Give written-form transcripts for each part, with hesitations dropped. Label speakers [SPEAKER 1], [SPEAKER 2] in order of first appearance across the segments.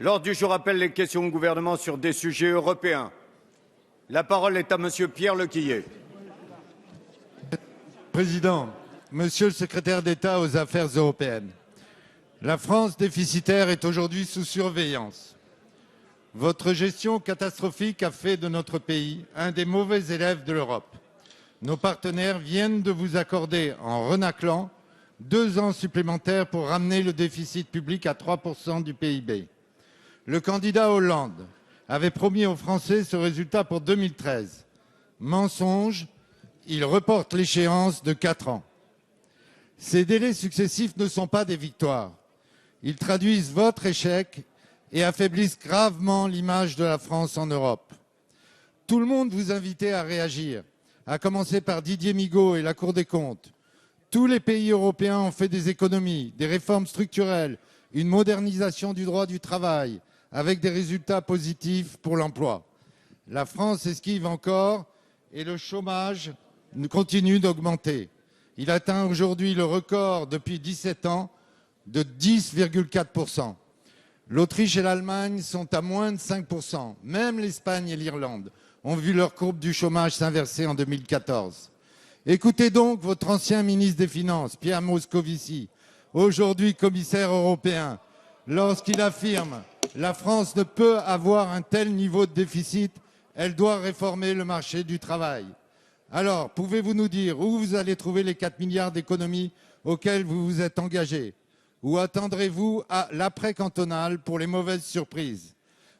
[SPEAKER 1] L'ordre du jour appelle les questions au gouvernement sur des sujets européens. La parole est à Monsieur Pierre Lequillier.
[SPEAKER 2] Président, Monsieur le secrétaire d'État aux Affaires européennes, la France déficitaire est aujourd'hui sous surveillance. Votre gestion catastrophique a fait de notre pays un des mauvais élèves de l'Europe. Nos partenaires viennent de vous accorder, en renâclant, 2 ans supplémentaires pour ramener le déficit public à 3% du PIB. Le candidat Hollande avait promis aux Français ce résultat pour 2013. Mensonge, il reporte l'échéance de 4 ans. Ces délais successifs ne sont pas des victoires. Ils traduisent votre échec et affaiblissent gravement l'image de la France en Europe. Tout le monde vous invitait à réagir, à commencer par Didier Migaud et la Cour des comptes. Tous les pays européens ont fait des économies, des réformes structurelles, une modernisation du droit du travail, avec des résultats positifs pour l'emploi. La France esquive encore et le chômage continue d'augmenter. Il atteint aujourd'hui le record depuis 17 ans de 10,4%. L'Autriche et l'Allemagne sont à moins de 5%. Même l'Espagne et l'Irlande ont vu leur courbe du chômage s'inverser en 2014. Écoutez donc votre ancien ministre des Finances, Pierre Moscovici, aujourd'hui commissaire européen, lorsqu'il affirme « La France ne peut avoir un tel niveau de déficit, elle doit réformer le marché du travail ». Alors, pouvez-vous nous dire où vous allez trouver les 4 milliards d'économies auxquelles vous vous êtes engagé? Ou attendrez-vous à l'après-cantonal pour les mauvaises surprises?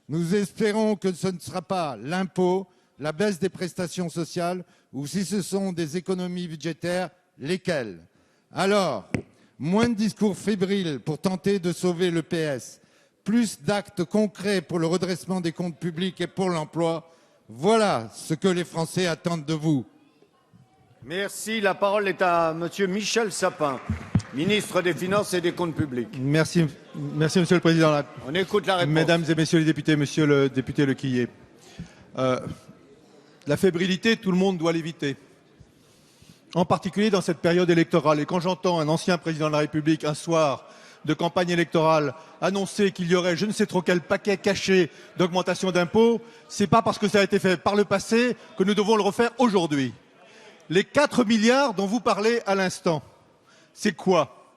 [SPEAKER 2] Nous espérons que ce ne sera pas l'impôt, la baisse des prestations sociales, ou si ce sont des économies budgétaires, lesquelles? Alors, moins de discours fébriles pour tenter de sauver le PS, plus d'actes concrets pour le redressement des comptes publics et pour l'emploi, voilà ce que les Français attendent de vous.
[SPEAKER 1] Merci. La parole est à Monsieur Michel Sapin, ministre des Finances et des Comptes publics.
[SPEAKER 3] Merci Monsieur le Président.
[SPEAKER 1] On écoute la réponse.
[SPEAKER 3] Mesdames et Messieurs les députés, Monsieur le député Lequillier, la fébrilité, tout le monde doit l'éviter, en particulier dans cette période électorale. Et quand j'entends un ancien président de la République, un soir de campagne électorale, annoncer qu'il y aurait je ne sais trop quel paquet caché d'augmentation d'impôts, c'est pas parce que ça a été fait par le passé que nous devons le refaire aujourd'hui. Les 4 milliards dont vous parlez à l'instant, c'est quoi?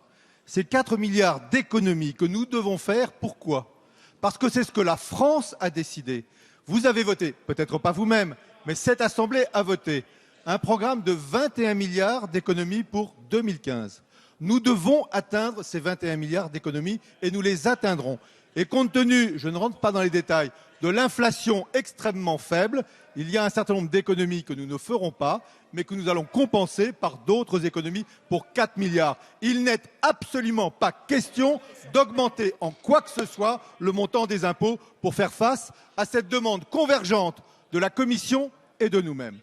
[SPEAKER 3] C'est 4 milliards d'économies que nous devons faire. Pourquoi? Parce que c'est ce que la France a décidé. Vous avez voté, peut-être pas vous-même, mais cette Assemblée a voté un programme de 21 milliards d'économies pour 2015. Nous devons atteindre ces 21 milliards d'économies et nous les atteindrons. Et compte tenu, je ne rentre pas dans les détails, de l'inflation extrêmement faible, il y a un certain nombre d'économies que nous ne ferons pas, mais que nous allons compenser par d'autres économies pour 4 milliards. Il n'est absolument pas question d'augmenter en quoi que ce soit le montant des impôts pour faire face à cette demande convergente de la Commission et de nous-mêmes.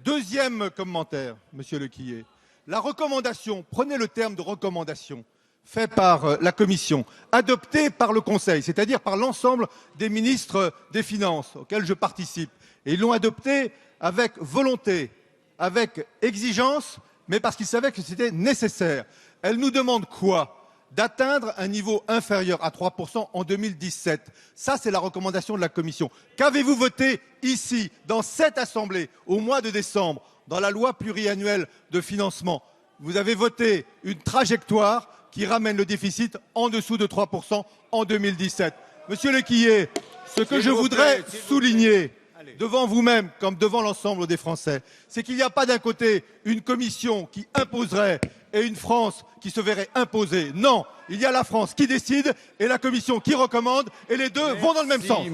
[SPEAKER 3] Deuxième commentaire, Monsieur Lequillier, la recommandation, prenez le terme de recommandation, fait par la Commission, adopté par le Conseil, c'est-à-dire par l'ensemble des ministres des Finances auxquels je participe. Et ils l'ont adopté avec volonté, avec exigence, mais parce qu'ils savaient que c'était nécessaire. Elle nous demande quoi? D'atteindre un niveau inférieur à 3% en 2017. Ça, c'est la recommandation de la Commission. Qu'avez-vous voté ici, dans cette Assemblée, au mois de décembre, dans la loi pluriannuelle de financement? Vous avez voté une trajectoire qui ramène le déficit en dessous de 3% en 2017. Monsieur Lequillier, ce que je voudrais souligner devant vous-même comme devant l'ensemble des Français, c'est qu'il n'y a pas d'un côté une Commission qui imposerait et une France qui se verrait imposer. Non, il y a la France qui décide et la Commission qui recommande et les deux vont dans le même sens.